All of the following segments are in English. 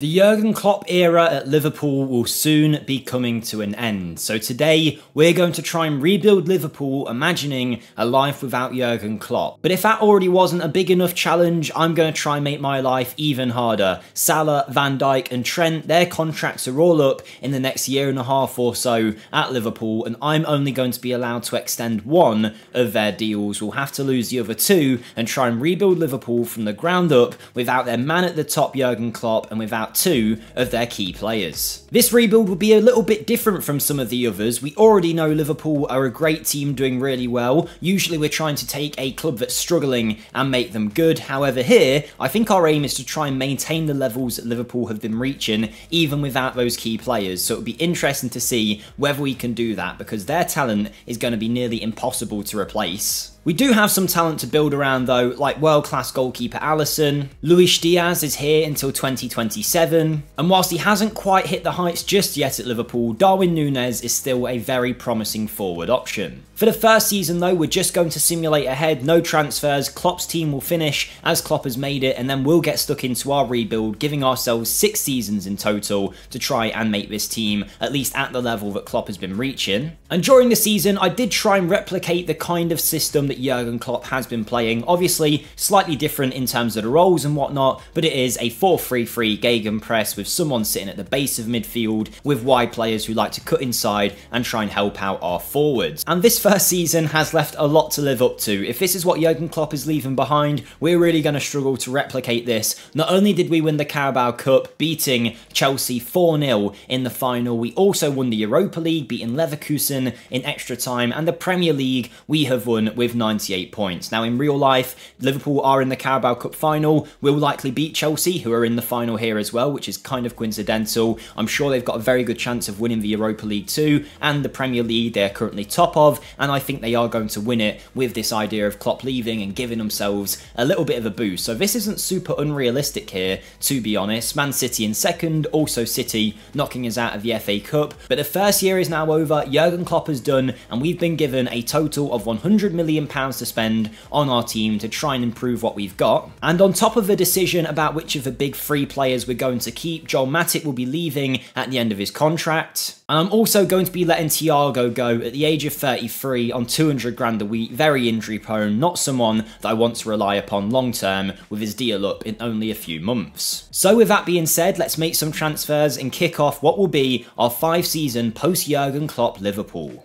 The Jurgen Klopp era at Liverpool will soon be coming to an end, so today we're going to try and rebuild Liverpool, imagining a life without Jurgen Klopp. But if that already wasn't a big enough challenge, I'm going to try and make my life even harder. Salah, Van Dijk and Trent, their contracts are all up in the next year and a half or so at Liverpool, and I'm only going to be allowed to extend one of their deals. We'll have to lose the other two and try and rebuild Liverpool from the ground up without their man at the top, Jurgen Klopp, and without two of their key players. This rebuild will be a little bit different from some of the others. We already know Liverpool are a great team doing really well. Usually we're trying to take a club that's struggling and make them good. However, here, I think our aim is to try and maintain the levels that Liverpool have been reaching, even without those key players. So it'll be interesting to see whether we can do that, because their talent is going to be nearly impossible to replace. We do have some talent to build around though, like world-class goalkeeper Alisson. Luis Diaz is here until 2027, and whilst he hasn't quite hit the heights just yet at Liverpool, Darwin Núñez is still a very promising forward option. For the first season though, we're just going to simulate ahead, no transfers. Klopp's team will finish as Klopp has made it, and then we'll get stuck into our rebuild, giving ourselves 6 seasons in total to try and make this team at least at the level that Klopp has been reaching. And during the season, I did try and replicate the kind of system that Jurgen Klopp has been playing. Obviously, slightly different in terms of the roles and whatnot, but it is a 4-3-3 gegenpress with someone sitting at the base of midfield with wide players who like to cut inside and try and help out our forwards. And this first season has left a lot to live up to. If this is what Jurgen Klopp is leaving behind, we're really going to struggle to replicate this. Not only did we win the Carabao Cup, beating Chelsea 4-0 in the final, we also won the Europa League, beating Leverkusen in extra time, and the Premier League we have won with 98 points. Now in real life, Liverpool are in the Carabao Cup final, will likely beat Chelsea, who are in the final here as well, which is kind of coincidental. I'm sure they've got a very good chance of winning the Europa League too, and the Premier League they're currently top of, and I think they are going to win it with this idea of Klopp leaving and giving themselves a little bit of a boost. So this isn't super unrealistic here, to be honest. Man City in second, also City knocking us out of the FA Cup. But the first year is now over, Jurgen Klopp has done, and we've been given a total of £100 million to spend on our team to try and improve what we've got. And on top of the decision about which of the big 3 players we're going to keep, Joel Matip will be leaving at the end of his contract. And I'm also going to be letting Thiago go at the age of 33 on 200 grand a week, very injury prone, not someone that I want to rely upon long term with his deal up in only a few months. So with that being said, let's make some transfers and kick off what will be our 5-season post-Jurgen Klopp Liverpool.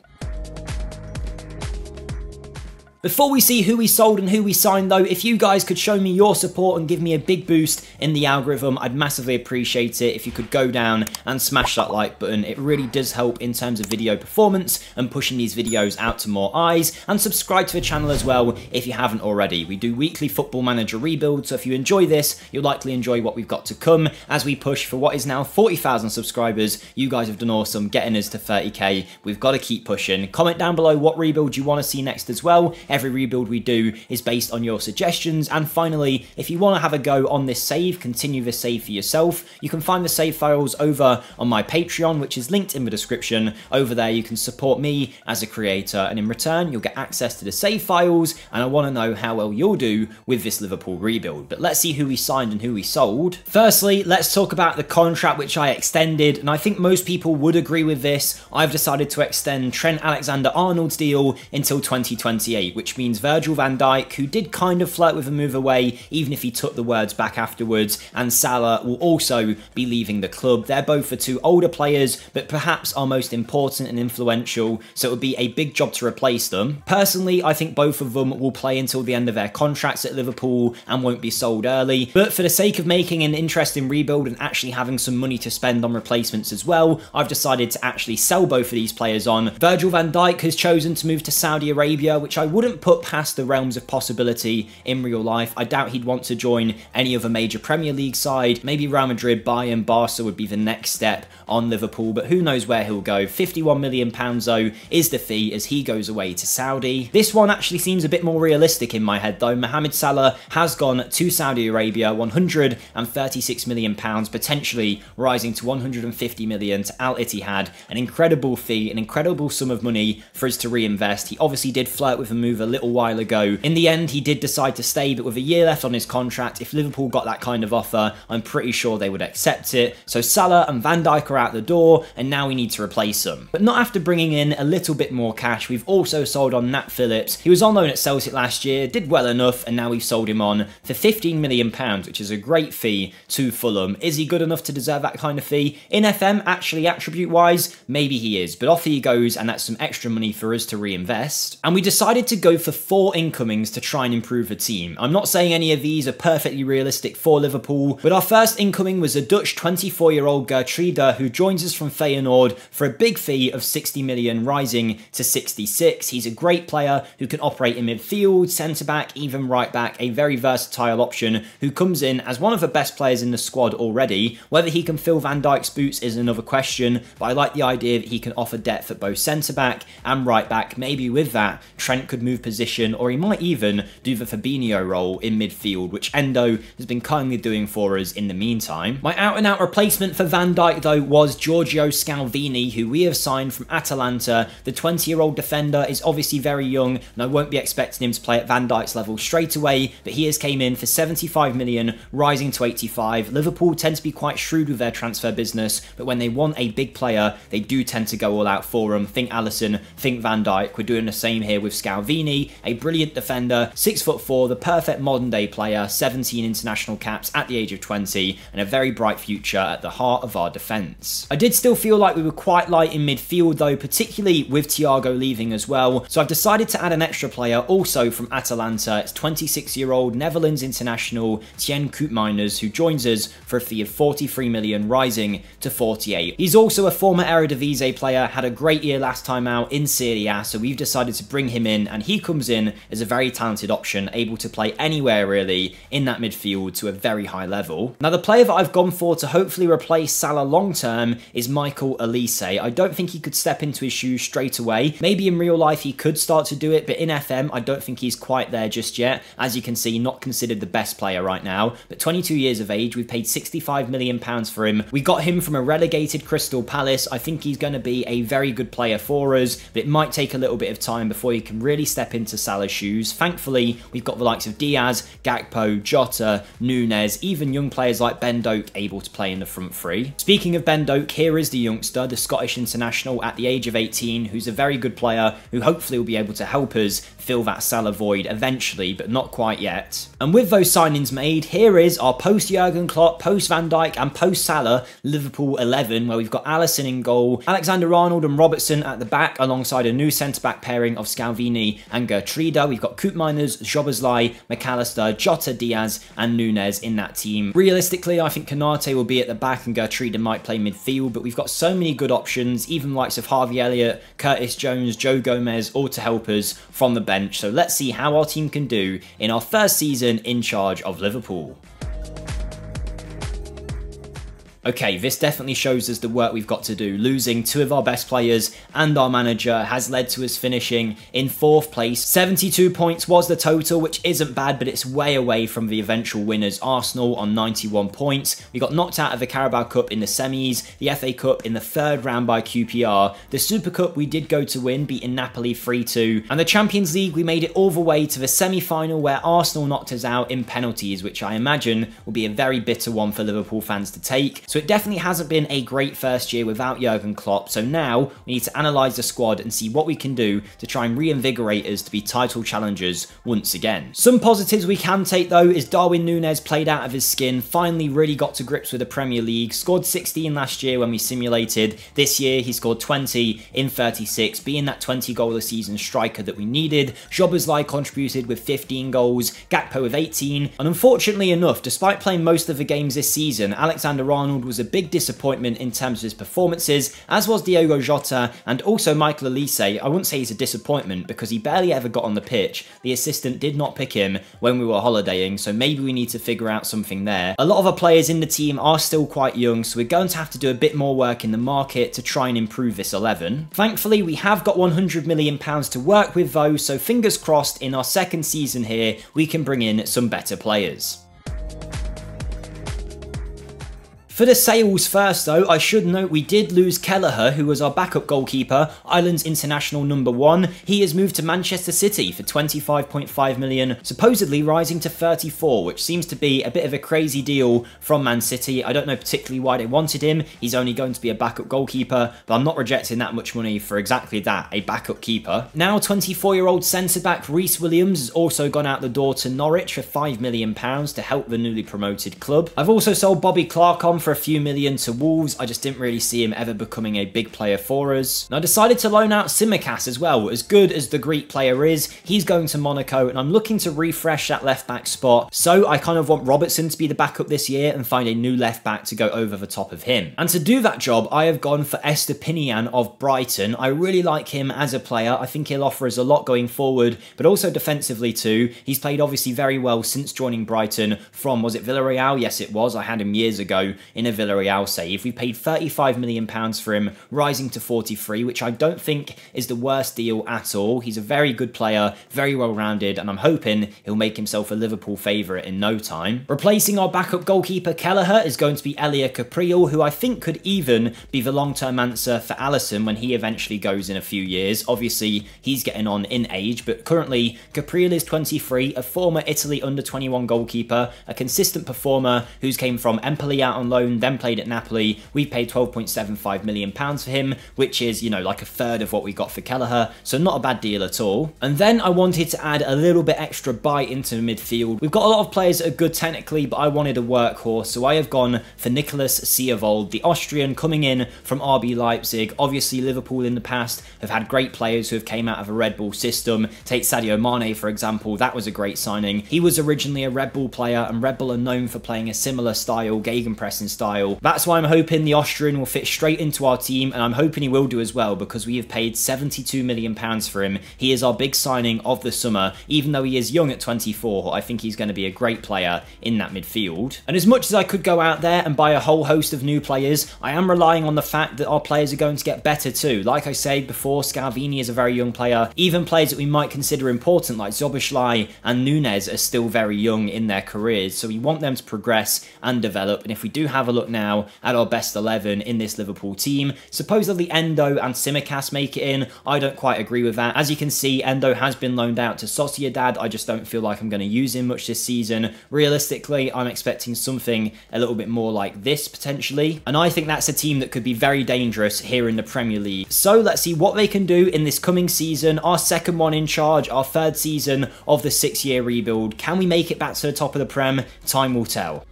Before we see who we sold and who we signed though, if you guys could show me your support and give me a big boost in the algorithm, I'd massively appreciate it if you could go down and smash that like button. It really does help in terms of video performance and pushing these videos out to more eyes, and subscribe to the channel as well if you haven't already. We do weekly Football Manager rebuilds, so if you enjoy this, you'll likely enjoy what we've got to come as we push for what is now 40,000 subscribers. You guys have done awesome getting us to 30k. We've got to keep pushing. Comment down below what rebuild you want to see next as well. Every rebuild we do is based on your suggestions. And finally, if you want to have a go on this save, continue this save for yourself, you can find the save files over on my Patreon, which is linked in the description. Over there you can support me as a creator, and in return you'll get access to the save files, and I want to know how well you'll do with this Liverpool rebuild. But let's see who we signed and who we sold. Firstly, let's talk about the contract which I extended, and I think most people would agree with this. I've decided to extend Trent Alexander-Arnold's deal until 2028, which means Virgil van Dijk, who did kind of flirt with a move away, even if he took the words back afterwards, and Salah will also be leaving the club. They're both the 2 older players, but perhaps our most important and influential, so it would be a big job to replace them. Personally, I think both of them will play until the end of their contracts at Liverpool and won't be sold early, but for the sake of making an interesting rebuild and actually having some money to spend on replacements as well, I've decided to actually sell both of these players on. Virgil van Dijk has chosen to move to Saudi Arabia, which I wouldn't put past the realms of possibility in real life. I doubt he'd want to join any other major Premier League side. Maybe Real Madrid, Bayern, Barca would be the next step on Liverpool, but who knows where he'll go. £51 million though is the fee as he goes away to Saudi. This one actually seems a bit more realistic in my head though. Mohamed Salah has gone to Saudi Arabia, £136 million, potentially rising to £150 million to Al Ittihad. An incredible fee, an incredible sum of money for us to reinvest. He obviously did flirt with a move a little while ago. In the end, he did decide to stay, but with a year left on his contract, if Liverpool got that kind of offer, I'm pretty sure they would accept it. So Salah and Van Dijk are out the door, and now we need to replace them. But not after bringing in a little bit more cash. We've also sold on Nat Phillips. He was on loan at Celtic last year, did well enough, and now we've sold him on for £15 million, which is a great fee to Fulham. Is he good enough to deserve that kind of fee? In FM, actually, attribute-wise, maybe he is, but off he goes, and that's some extra money for us to reinvest. And we decided to go for 4 incomings to try and improve the team. I'm not saying any of these are perfectly realistic for Liverpool, but our first incoming was a Dutch 24-year-old Gertruida who joins us from Feyenoord for a big fee of 60 million, rising to 66. He's a great player who can operate in midfield, centre-back, even right-back, a very versatile option who comes in as one of the best players in the squad already. Whether he can fill Van Dijk's boots is another question, but I like the idea that he can offer depth at both centre-back and right-back. Maybe with that, Trent could move position, or he might even do the Fabinho role in midfield, which Endo has been kindly doing for us in the meantime. My out-and-out replacement for Van Dijk, though, was Giorgio Scalvini, who we have signed from Atalanta. The 20-year-old defender is obviously very young, and I won't be expecting him to play at Van Dijk's level straight away, but he has came in for 75 million, rising to 85. Liverpool tend to be quite shrewd with their transfer business, but when they want a big player, they do tend to go all out for him. Think Alisson, think Van Dijk. We're doing the same here with Scalvini, a brilliant defender, 6'4", the perfect modern day player, 17 international caps at the age of 20, and a very bright future at the heart of our defence. I did still feel like we were quite light in midfield though, particularly with Thiago leaving as well, so I've decided to add an extra player also from Atalanta. It's 26-year-old Netherlands international Tien Koopmeiners, who joins us for a fee of 43 million, rising to 48. He's also a former Eredivisie player, had a great year last time out in Serie A, so we've decided to bring him in, and he comes in as a very talented option, able to play anywhere really in that midfield to a very high level. Now the player that I've gone for to hopefully replace Salah long term is Michael Olise. I don't think he could step into his shoes straight away. Maybe in real life he could start to do it, but in FM I don't think he's quite there just yet. As you can see, not considered the best player right now, but 22 years of age. We've paid £65 million for him. We got him from a relegated Crystal Palace. I think he's going to be a very good player for us, but it might take a little bit of time before he can really step into Salah's shoes. Thankfully, we've got the likes of Diaz, Gakpo, Jota, Nunes, even young players like Ben Doak able to play in the front three. Speaking of Ben Doak, here is the youngster, the Scottish international at the age of 18, who's a very good player who hopefully will be able to help us fill that Salah void eventually, but not quite yet. And with those signings made, here is our post-Jurgen Klopp, post-Van Dijk and post-Salah Liverpool 11, where we've got Alisson in goal, Alexander-Arnold and Robertson at the back, alongside a new centre-back pairing of Scalvini and Gertruida. We've got Koopmeiners, Szoboszlai, McAllister, Jota, Diaz and Nunes in that team. Realistically, I think Konate will be at the back and Gertruida might play midfield, but we've got so many good options, even the likes of Harvey Elliott, Curtis Jones, Joe Gomez, all to help us from the bench. So let's see how our team can do in our first season in charge of Liverpool. Okay, this definitely shows us the work we've got to do. Losing 2 of our best players and our manager has led to us finishing in 4th place. 72 points was the total, which isn't bad, but it's way away from the eventual winners, Arsenal, on 91 points. We got knocked out of the Carabao Cup in the semis, the FA Cup in the 3rd round by QPR. The Super Cup we did go to win, beating Napoli 3-2. And the Champions League, we made it all the way to the semi-final where Arsenal knocked us out in penalties, which I imagine will be a very bitter one for Liverpool fans to take. So it definitely hasn't been a great first year without Jurgen Klopp, so now we need to analyse the squad and see what we can do to try and reinvigorate us to be title challengers once again. Some positives we can take though is Darwin Núñez played out of his skin, finally really got to grips with the Premier League, scored 16 last year when we simulated. This year he scored 20 in 36, being that 20 goal a season striker that we needed. Szoboszlai contributed with 15 goals, Gakpo with 18, and unfortunately enough, despite playing most of the games this season, Alexander-Arnold was a big disappointment in terms of his performances, as was Diogo Jota and also Michael Olise. I wouldn't say he's a disappointment because he barely ever got on the pitch. The assistant did not pick him when we were holidaying, so maybe we need to figure out something there. A lot of our players in the team are still quite young, so we're going to have to do a bit more work in the market to try and improve this 11. Thankfully, we have got £100 million to work with though, so fingers crossed in our second season here, we can bring in some better players. For the sales first though, I should note we did lose Kelleher, who was our backup goalkeeper, Ireland's international #1. He has moved to Manchester City for 25.5 million, supposedly rising to 34, which seems to be a bit of a crazy deal from Man City. I don't know particularly why they wanted him. He's only going to be a backup goalkeeper, but I'm not rejecting that much money for exactly that, a backup keeper. Now 24-year-old centre-back Reece Williams has also gone out the door to Norwich for £5 million to help the newly promoted club. I've also sold Bobby Clark on for a few million to Wolves. I just didn't really see him ever becoming a big player for us. And I decided to loan out Tsimikas as well. As good as the Greek player is, he's going to Monaco and I'm looking to refresh that left back spot. So I kind of want Robertson to be the backup this year and find a new left back to go over the top of him. And to do that job, I have gone for Estepinian of Brighton. I really like him as a player. I think he'll offer us a lot going forward, but also defensively too. He's played obviously very well since joining Brighton from, was it Villarreal? Yes, it was. I had him years ago in a Villarreal save. We paid £35 million for him, rising to 43, which I don't think is the worst deal at all. He's a very good player, very well-rounded, and I'm hoping he'll make himself a Liverpool favourite in no time. Replacing our backup goalkeeper Kelleher is going to be Elia Capriel, who I think could even be the long-term answer for Alisson when he eventually goes in a few years. Obviously, he's getting on in age, but currently Capriel is 23, a former Italy under-21 goalkeeper, a consistent performer who's came from Empoli out on loan, then played at Napoli. We paid £12.75 million for him, which is, you know, like a third of what we got for Kelleher, so not a bad deal at all. And then I wanted to add a little bit extra bite into midfield. We've got a lot of players that are good technically, but I wanted a workhorse, so I have gone for Nicolas Sievold, the Austrian coming in from RB Leipzig. Obviously, Liverpool in the past have had great players who have came out of a Red Bull system. Take Sadio Mane, for example. That was a great signing. He was originally a Red Bull player, and Red Bull are known for playing a similar style, gegenpressing style. That's why I'm hoping the Austrian will fit straight into our team, and I'm hoping he will do as well, because we have paid £72 million for him. He is our big signing of the summer. Even though he is young at 24, I think he's going to be a great player in that midfield. And as much as I could go out there and buy a whole host of new players, I am relying on the fact that our players are going to get better too. Like I said before, Scalvini is a very young player. Even players that we might consider important like Szoboszlai and Nunes are still very young in their careers, so we want them to progress and develop. And if we do have a look now at our best 11 in this Liverpool team, supposedly Endo and Tsimikas make it in. I don't quite agree with that. As you can see, Endo has been loaned out to Sociedad. I just don't feel like I'm going to use him much this season. Realistically, I'm expecting something a little bit more like this potentially, and I think that's a team that could be very dangerous here in the Premier League. So let's see what they can do in this coming season, our second one in charge, our third season of the 6-year rebuild. Can we make it back to the top of the Prem? Time will tell.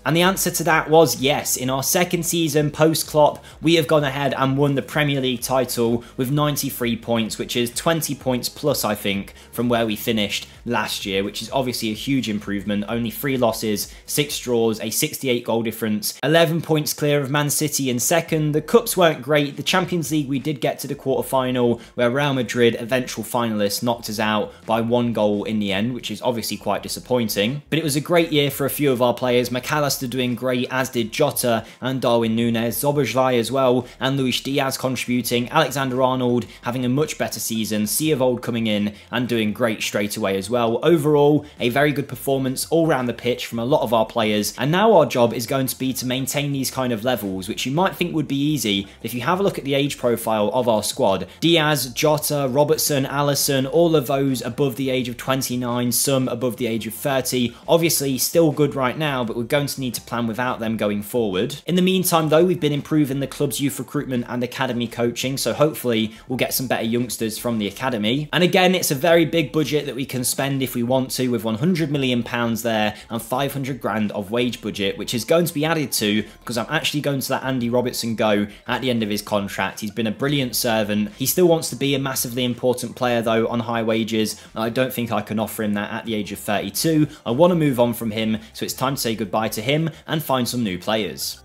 And the answer to that was yes. In our second season post-Klopp, we have gone ahead and won the Premier League title with 93 points, which is 20 points plus, I think, from where we finished last year, which is obviously a huge improvement. Only 3 losses, 6 draws, a 68 goal difference, 11 points clear of Man City in second. The Cups weren't great. The Champions League, we did get to the quarter-final, where Real Madrid, eventual finalists, knocked us out by 1 goal in the end, which is obviously quite disappointing. But it was a great year for a few of our players. McAllister doing great, as did Jota and Darwin Núñez, Szoboszlai as well, and Luis Diaz contributing, Alexander-Arnold having a much better season, Sievold coming in and doing great straight away as well. Overall, a very good performance all around the pitch from a lot of our players, and now our job is going to be to maintain these kind of levels, which you might think would be easy. If you have a look at the age profile of our squad, Diaz, Jota, Robertson, Alisson, all of those above the age of 29, some above the age of 30, obviously still good right now, but we're going to need to plan without them going forward. In the meantime though, we've been improving the club's youth recruitment and academy coaching, so hopefully we'll get some better youngsters from the academy. And again, it's a very big budget that we can spend if we want to, with £100 million there and 500 grand of wage budget, which is going to be added to because I'm actually going to let Andy Robertson go at the end of his contract. He's been a brilliant servant. He still wants to be a massively important player though on high wages, and I don't think I can offer him that at the age of 32. I want to move on from him, so it's time to say goodbye to him and find some new players.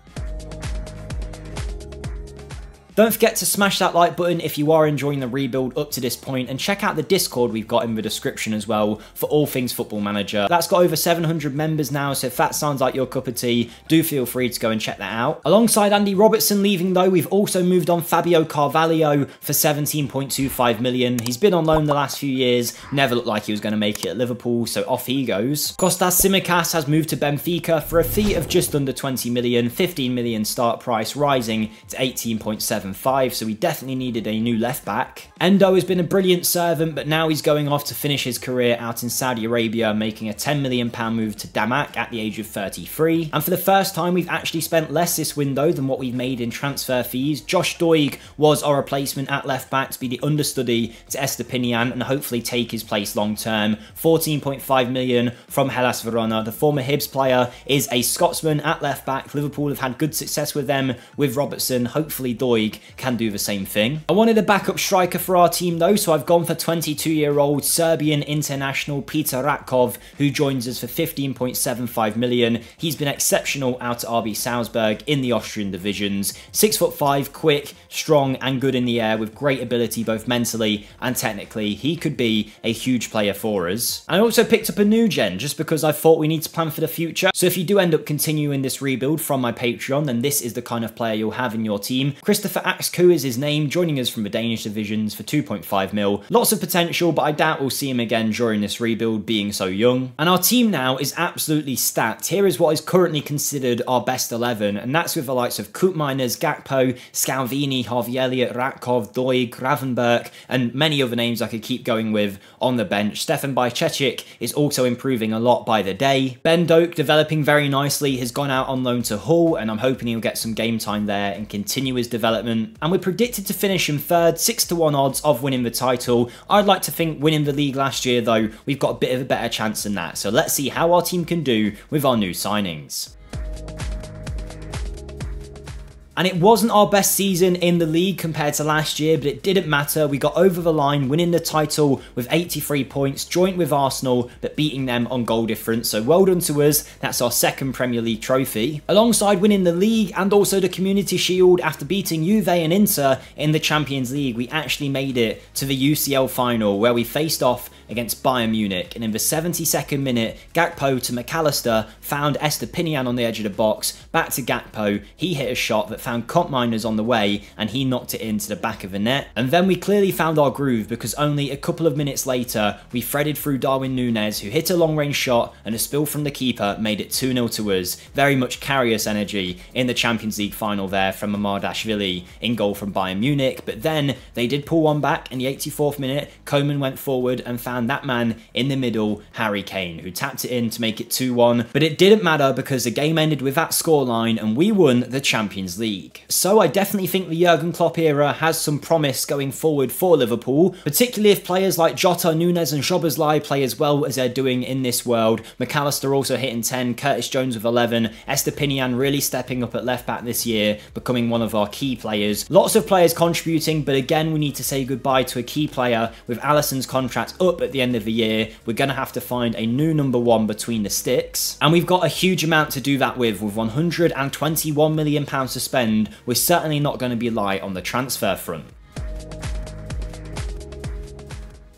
Don't forget to smash that like button if you are enjoying the rebuild up to this point, and check out the Discord we've got in the description as well for all things Football Manager. That's got over 700 members now, so if that sounds like your cup of tea, do feel free to go and check that out. Alongside Andy Robertson leaving though, we've also moved on Fabio Carvalho for 17.25 million. He's been on loan the last few years, never looked like he was going to make it at Liverpool, so off he goes. Kostas Tsimikas has moved to Benfica for a fee of just under 20 million, 15 million start price, rising to 18.75, so we definitely needed a new left back. Endo has been a brilliant servant, but now he's going off to finish his career out in Saudi Arabia, making a £10 million move to Damak at the age of 33. And for the first time, we've actually spent less this window than what we've made in transfer fees. Josh Doig was our replacement at left back to be the understudy to Estepinian and hopefully take his place long term. 14.5 million from Hellas Verona. The former Hibs player is a Scotsman at left back. Liverpool have had good success with them with Robertson. Hopefully Doig can do the same thing. I wanted a backup striker for our team though, so I've gone for 22-year-old Serbian international Peter Ratkov, who joins us for 15.75 million. He's been exceptional out at RB Salzburg in the Austrian divisions. 6'5", quick, strong and good in the air with great ability both mentally and technically. He could be a huge player for us. I also picked up a new gen just because I thought we need to plan for the future. So if you do end up continuing this rebuild from my Patreon, then this is the kind of player you'll have in your team. Christopher Axku is his name, joining us from the Danish divisions for 2.5 mil. Lots of potential, but I doubt we'll see him again during this rebuild being so young. And our team now is absolutely stacked. Here is what is currently considered our best 11, and that's with the likes of Koopmeiners, Gakpo, Scalvini, Harvey Elliott, Ratkov, Doig, Gravenberch, and many other names I could keep going with on the bench. Stefan Bajcetic is also improving a lot by the day. Ben Doak, developing very nicely, has gone out on loan to Hull, and I'm hoping he'll get some game time there and continue his development. And we're predicted to finish in third, 6-1 odds of winning the title. I'd like to think winning the league last year though, we've got a bit of a better chance than that. So let's see how our team can do with our new signings. And it wasn't our best season in the league compared to last year, but it didn't matter. We got over the line, winning the title with 83 points, joint with Arsenal, but beating them on goal difference. So well done to us. That's our second Premier League trophy. Alongside winning the league and also the Community Shield after beating Juve and Inter in the Champions League, we actually made it to the UCL final where we faced off against Bayern Munich, and in the 72nd minute, Gakpo to McAllister found Estepinian on the edge of the box, back to Gakpo, he hit a shot that found Koopmeiners on the way, and he knocked it into the back of the net. And then we clearly found our groove, because only a couple of minutes later, we threaded through Darwin Núñez, who hit a long range shot, and a spill from the keeper made it 2-0 to us. Very much Karius energy in the Champions League final there from Mamardashvili in goal from Bayern Munich, but then they did pull one back in the 84th minute. Koeman went forward and found that man in the middle, Harry Kane, who tapped it in to make it 2-1. But it didn't matter because the game ended with that scoreline and we won the Champions League. So I definitely think the Jurgen Klopp era has some promise going forward for Liverpool, particularly if players like Jota, Núñez and Szoboszlai play as well as they're doing in this world. McAllister also hitting 10, Curtis Jones with 11, Estepinian really stepping up at left back this year, becoming one of our key players. Lots of players contributing, but again we need to say goodbye to a key player with Alisson's contract up at the end of the year. We're going to have to find a new number one between the sticks, and we've got a huge amount to do that with £121 million to spend. We're certainly not going to be light on the transfer front.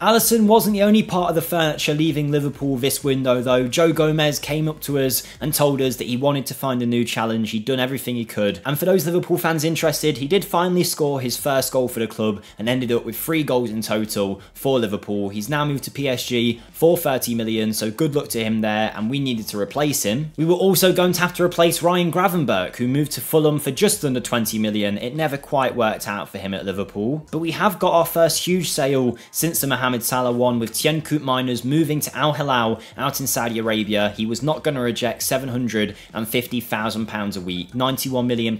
Alisson wasn't the only part of the furniture leaving Liverpool this window though. Joe Gomez came up to us and told us that he wanted to find a new challenge. He'd done everything he could. And for those Liverpool fans interested, he did finally score his first goal for the club and ended up with 3 goals in total for Liverpool. He's now moved to PSG for 30 million, so good luck to him there, and we needed to replace him. We were also going to have to replace Ryan Gravenberch, who moved to Fulham for just under 20 million. It never quite worked out for him at Liverpool. But we have got our first huge sale since the Mohamed Salah one, with Tien Koopmeiners moving to Al Hilal out in Saudi Arabia. He was not going to reject £750,000 a week. £91 million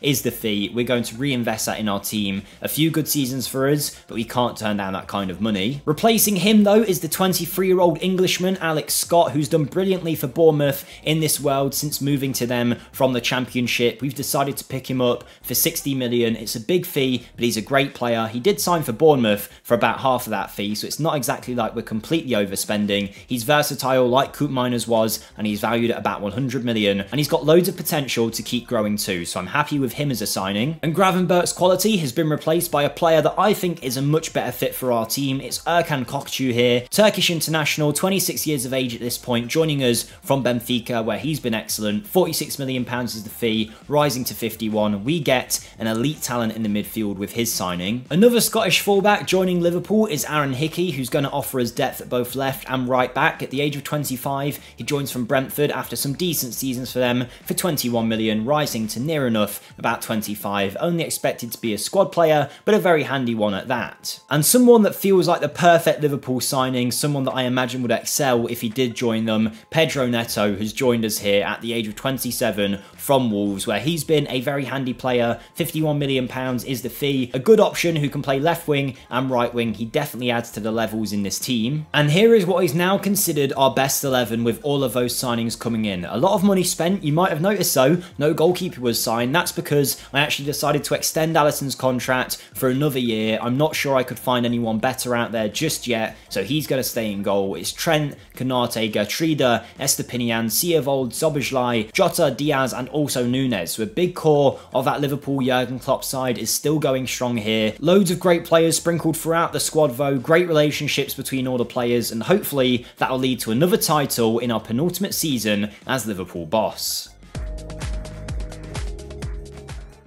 is the fee. We're going to reinvest that in our team. A few good seasons for us, but we can't turn down that kind of money. Replacing him though is the 23-year-old Englishman Alex Scott, who's done brilliantly for Bournemouth in this world since moving to them from the Championship. We've decided to pick him up for 60 million. It's a big fee, but he's a great player. He did sign for Bournemouth for about half of that fee, so it's not exactly like we're completely overspending. He's versatile like Koop Miners was, and he's valued at about 100 million, and he's got loads of potential to keep growing too, so I'm happy with him as a signing. And Gravenberch's quality has been replaced by a player that I think is a much better fit for our team. It's Erkan Kokcu here, Turkish international, 26 years of age at this point, joining us from Benfica, where he's been excellent. 46 million pounds is the fee, rising to 51. We get an elite talent in the midfield with his signing. Another Scottish fullback joining Liverpool is Aaron Hickey, who's going to offer us depth at both left and right back. At the age of 25, he joins from Brentford after some decent seasons for them for 21 million, rising to near enough about 25. Only expected to be a squad player, but a very handy one at that. And someone that feels like the perfect Liverpool signing, someone that I imagine would excel if he did join them, Pedro Neto has joined us here at the age of 27 from Wolves, where he's been a very handy player. 51 million pounds is the fee. A good option who can play left wing and right wing. He definitely adds to the levels in this team. And here is what is now considered our best 11 with all of those signings coming in. A lot of money spent, you might have noticed so. No goalkeeper was signed. That's because I actually decided to extend Alisson's contract for another year. I'm not sure I could find anyone better out there just yet, so he's going to stay in goal. It's Trent, Konate, Gertruida, Estepinian, Sievold, Szoboszlai, Jota, Diaz, and also Nunes. So a big core of that Liverpool Jurgen Klopp side is still going strong here. Loads of great players sprinkled throughout the squad though, great relationships between all the players, and hopefully that'll lead to another title in our penultimate season as Liverpool boss.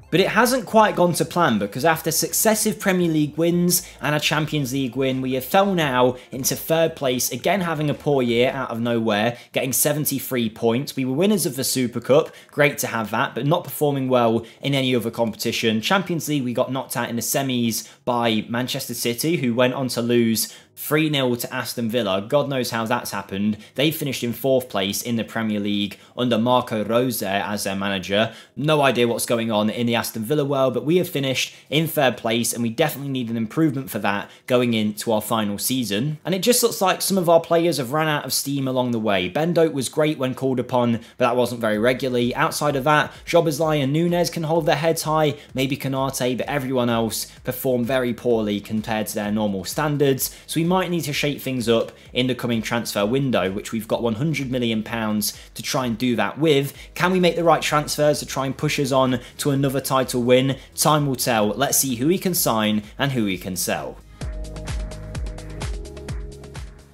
But it hasn't quite gone to plan, because after successive Premier League wins and a Champions League win, we have fell now into third place, again having a poor year out of nowhere, getting 73 points. We were winners of the Super Cup, great to have that, but not performing well in any other competition. Champions League, we got knocked out in the semis by Manchester City, who went on to lose 3-0 to Aston Villa. God knows how that's happened. They finished in 4th place in the Premier League under Marco Rose as their manager. No idea what's going on in the Aston Villa world, but we have finished in 3rd place, and we definitely need an improvement for that going into our final season. And it just looks like some of our players have ran out of steam along the way. Ben Doak was great when called upon, but that wasn't very regularly. Outside of that, Szoboszlai and Nunes can hold their heads high, maybe Konate, but everyone else performed very poorly compared to their normal standards. So we might need to shake things up in the coming transfer window, which we've got 100 million pounds to try and do that with. Can we make the right transfers to try and push us on to another title win? Time will tell. Let's see who we can sign and who we can sell.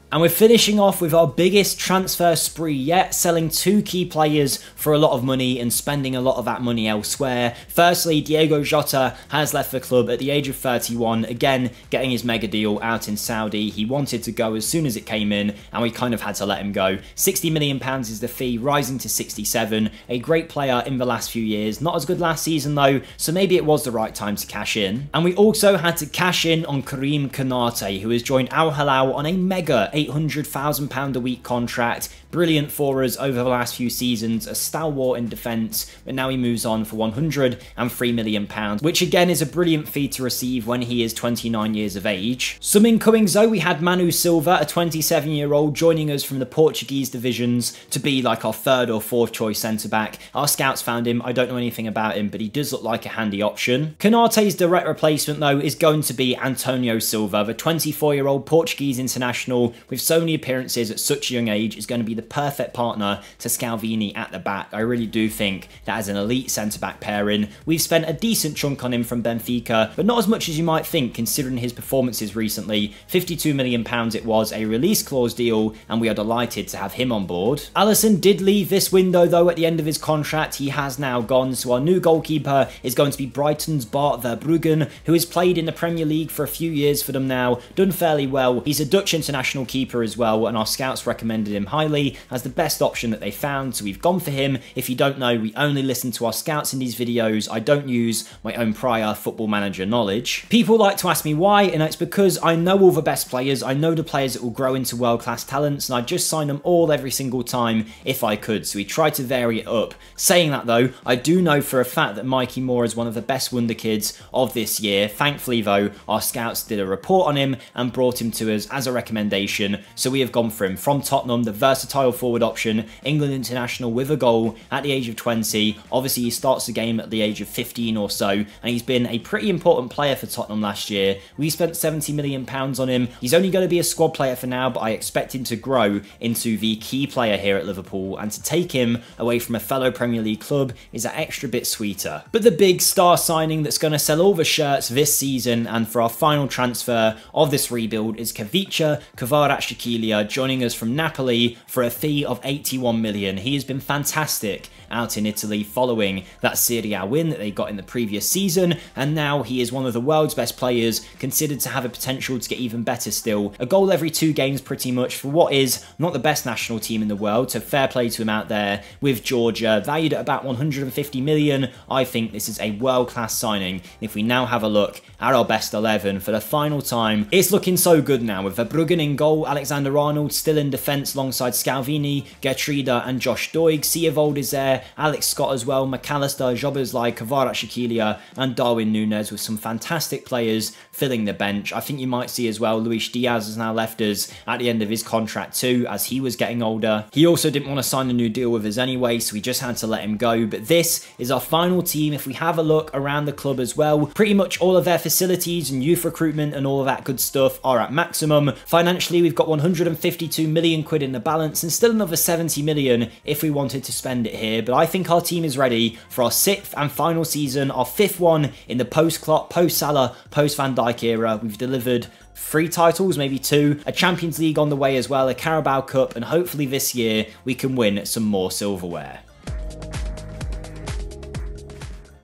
And we're finishing off with our biggest transfer spree yet, selling 2 key players for a lot of money and spending a lot of that money elsewhere. Firstly, Diego Jota has left the club at the age of 31, again getting his mega deal out in Saudi. He wanted to go as soon as it came in, and we kind of had to let him go. 60 million pounds is the fee, rising to 67. A great player in the last few years. Not as good last season though, so maybe it was the right time to cash in. And we also had to cash in on Karim Konate, who has joined Al Hilal on a mega £800,000 a week contract. Brilliant for us over the last few seasons, a stalwart in defence, but now he moves on for £103 million, which again is a brilliant fee to receive when he is 29 years of age. Some incomings though, we had Manu Silva, a 27-year-old, joining us from the Portuguese divisions to be like our 3rd or 4th choice centre-back. Our scouts found him, I don't know anything about him, but he does look like a handy option. Konate's direct replacement though is going to be Antonio Silva, the 24-year-old Portuguese international with so many appearances at such a young age, is going to be the perfect partner to Scalvini at the back. I really do think that as an elite centre-back pairing. We've spent a decent chunk on him from Benfica, but not as much as you might think considering his performances recently. £52 million it was, a release clause deal, and we are delighted to have him on board. Alisson did leave this window though at the end of his contract. He has now gone, so our new goalkeeper is going to be Brighton's Bart Verbruggen, who has played in the Premier League for a few years for them now, done fairly well. He's a Dutch international keeper as well, and our scouts recommended him highly as the best option that they found, so we've gone for him. If you don't know, we only listen to our scouts in these videos. I don't use my own prior Football Manager knowledge. People like to ask me why, and it's because I know all the best players. I know the players that will grow into world-class talents, and I'd just sign them all every single time if I could, so we try to vary it up. Saying that though, I do know for a fact that Mikey Moore is one of the best wonder kids of this year. Thankfully though, our scouts did a report on him and brought him to us as a recommendation. option, so we have gone for him. From Tottenham, the versatile forward option, England international with a goal at the age of 20. Obviously, he starts the game at the age of 15 or so, and he's been a pretty important player for Tottenham last year. We spent £70 million on him. He's only going to be a squad player for now, but I expect him to grow into the key player here at Liverpool, and to take him away from a fellow Premier League club is that extra bit sweeter. But the big star signing that's going to sell all the shirts this season and for our final transfer of this rebuild is Ivica Kvaratskhelia, joining us from Napoli for a fee of 81 million. He has been fantastic out in Italy following that Serie A win that they got in the previous season, and now he is one of the world's best players, considered to have a potential to get even better still. A goal every 2 games pretty much for what is not the best national team in the world, so fair play to him out there with Georgia, valued at about 150 million. I think this is a world-class signing. If we now have a look at our best 11 for the final time, it's looking so good now with Verbruggen in goal, Alexander-Arnold still in defence alongside Scalvini, Gertruida and Josh Doig. Sievold is there, Alex Scott as well, McAllister, Jobbersley, Kvaratskhelia and Darwin Núñez, with some fantastic players filling the bench. I think you might see as well Luis Diaz has now left us at the end of his contract too, as he was getting older. He also didn't want to sign a new deal with us anyway, so we just had to let him go. But this is our final team. If we have a look around the club as well, pretty much all of their facilities and youth recruitment and all of that good stuff are at maximum. Financially, we've got 152 million quid in the balance and still another 70 million if we wanted to spend it here. But I think our team is ready for our 6th and final season, our 5th one in the post-Klopp, post-Salah, post-Van Dijk era. We've delivered 3 titles, maybe 2, a Champions League on the way as well, a Carabao Cup, and hopefully this year we can win some more silverware.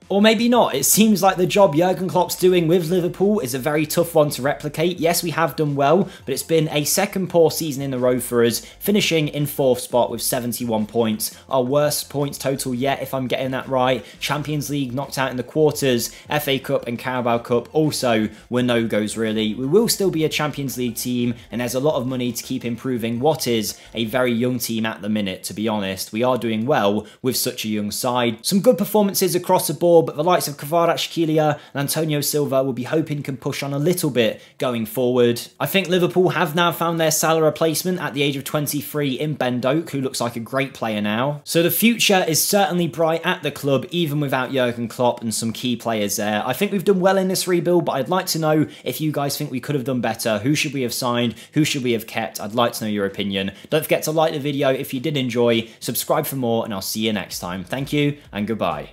Or maybe not. It seems like the job Jurgen Klopp's doing with Liverpool is a very tough one to replicate. Yes, we have done well, but it's been a second poor season in a row for us, finishing in 4th spot with 71 points. Our worst points total yet, if I'm getting that right. Champions League knocked out in the quarters, FA Cup and Carabao Cup also were no-goes really. We will still be a Champions League team, and there's a lot of money to keep improving what is a very young team at the minute, to be honest. We are doing well with such a young side. Some good performances across the board, but the likes of Kvaratskhelia and Antonio Silva will be hoping can push on a little bit going forward. I think Liverpool have now found their Salah replacement at the age of 23 in Ben Doak, who looks like a great player now. So the future is certainly bright at the club, even without Jurgen Klopp and some key players there. I think we've done well in this rebuild, but I'd like to know if you guys think we could have done better. Who should we have signed? Who should we have kept? I'd like to know your opinion. Don't forget to like the video if you did enjoy, subscribe for more, and I'll see you next time. Thank you and goodbye.